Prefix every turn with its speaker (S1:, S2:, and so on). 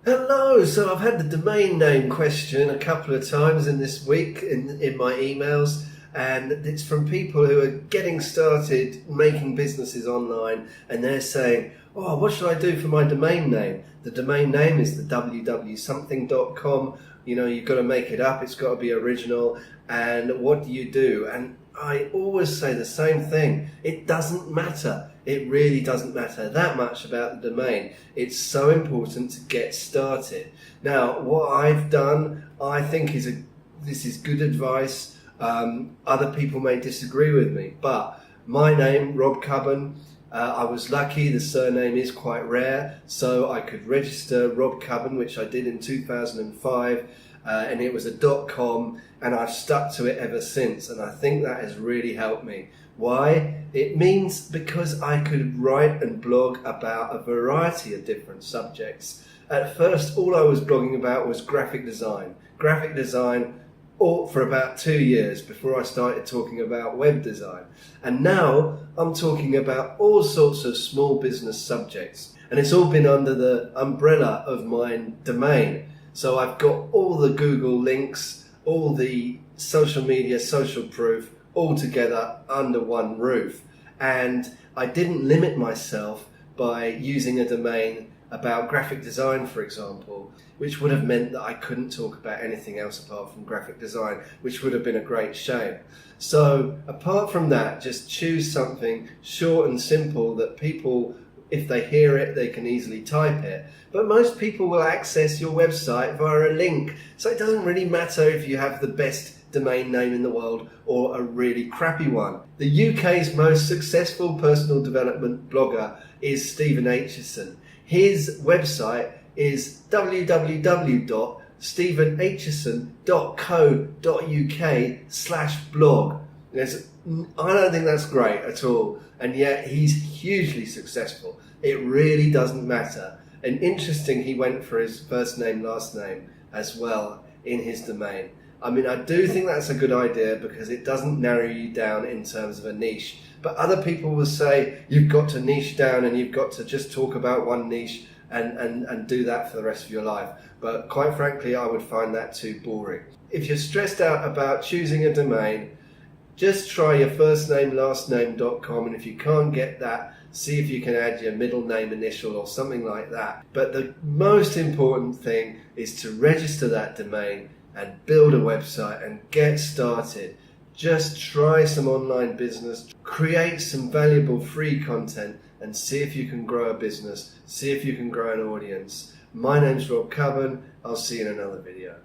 S1: Hello, so I've had the domain name question a couple of times in this week in my emails, and it's from people who are getting started making businesses online, and they're saying, oh, what should I do for my domain name? The domain name is the www.something.com. You know, you've got to make it up, it's got to be original, and what do you do? And I always say the same thing. It doesn't matter. It really doesn't matter that much about the domain. It's so important to get started. Now, what I've done, I think this is good advice. Other people may disagree with me, but my name, Rob Cubbon, I was lucky, the surname is quite rare, so I could register Rob Cubbon, which I did in 2005, and it was a .com, and I've stuck to it ever since, and I think that has really helped me. Why? It means because I could write and blog about a variety of different subjects. At first, all I was blogging about was graphic design. Graphic design for about 2 years before I started talking about web design. And now I'm talking about all sorts of small business subjects. And it's all been under the umbrella of my domain. So I've got all the Google links, all the social media, social proof, all together under one roof. And I didn't limit myself by using a domain about graphic design, for example, which would have meant that I couldn't talk about anything else apart from graphic design, which would have been a great shame. So apart from that, just choose something short and simple that people, if they hear it, they can easily type it. But most people will access your website via a link, so it doesn't really matter if you have the best domain name in the world or a really crappy one. The UK's most successful personal development blogger is Stephen Aitchison. His website is www.stephenaitchison.co.uk/blog. I don't think that's great at all, and yet he's hugely successful. It really doesn't matter. And interesting, he went for his first name, last name as well in his domain. I mean, I do think that's a good idea because it doesn't narrow you down in terms of a niche. But other people will say you've got to niche down and you've got to just talk about one niche and do that for the rest of your life. But quite frankly, I would find that too boring. If you're stressed out about choosing a domain, just try your first name, last name.com, and if you can't get that, see if you can add your middle name initial or something like that. But the most important thing is to register that domain and build a website and get started. Just try some online business, create some valuable free content and see if you can grow a business, see if you can grow an audience. My name's Rob Cubbon. I'll see you in another video.